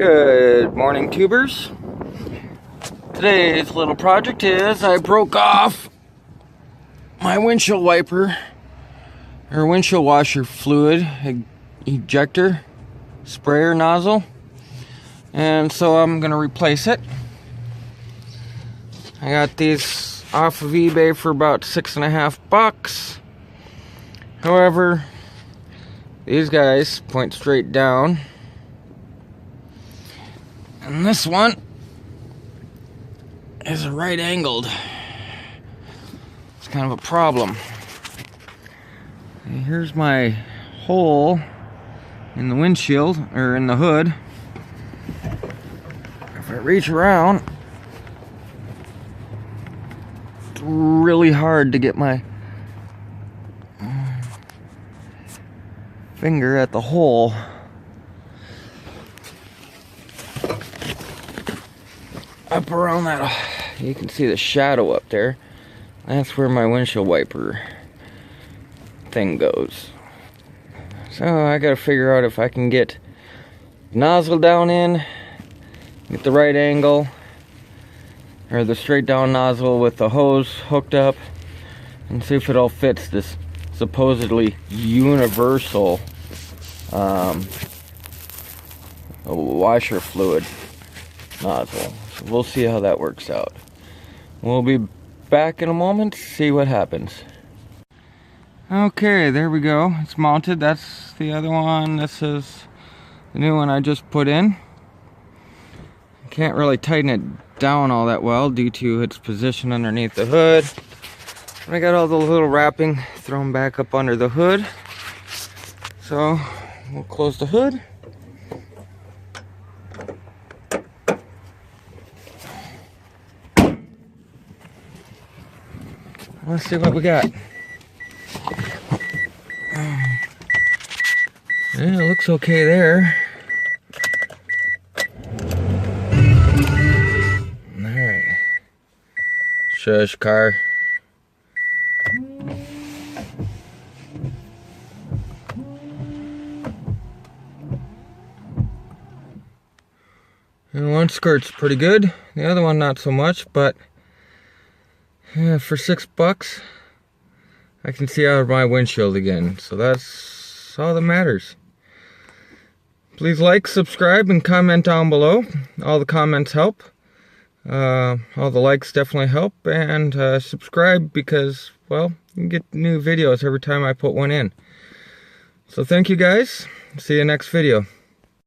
Good morning, tubers. Today's little project is I broke off my windshield wiper or windshield washer fluid ejector sprayer nozzle, and so I'm gonna replace it. I got these off of eBay for about $6.50. However, these guys point straight down, and this one is right angled. It's kind of a problem. And here's my hole in the windshield, or in the hood. If I reach around, it's really hard to get my finger at the hole. Up around that, you can see the shadow up there. That's where my windshield wiper thing goes. So I gotta figure out if I can get nozzle down in, get the right angle, or the straight down nozzle with the hose hooked up, and see if it all fits this supposedly universal washer fluid nozzle. So we'll see how that works out. We'll be back in a moment to see what happens. Okay, there we go. It's mounted. That's the other one. This is the new one I just put in. Can't really tighten it down all that well due to its position underneath the hood. I got all the little wrapping thrown back up under the hood. So we'll close the hood. Let's see what we got. Yeah, it looks okay there. Alright. Shush, car. And one skirt's pretty good, the other one not so much, but yeah, for $6 I can see out of my windshield again, so that's all that matters. Please like, subscribe, and comment down below. All the comments help. All the likes definitely help, and subscribe because, well, you can get new videos every time I put one in. So thank you guys. See you next video.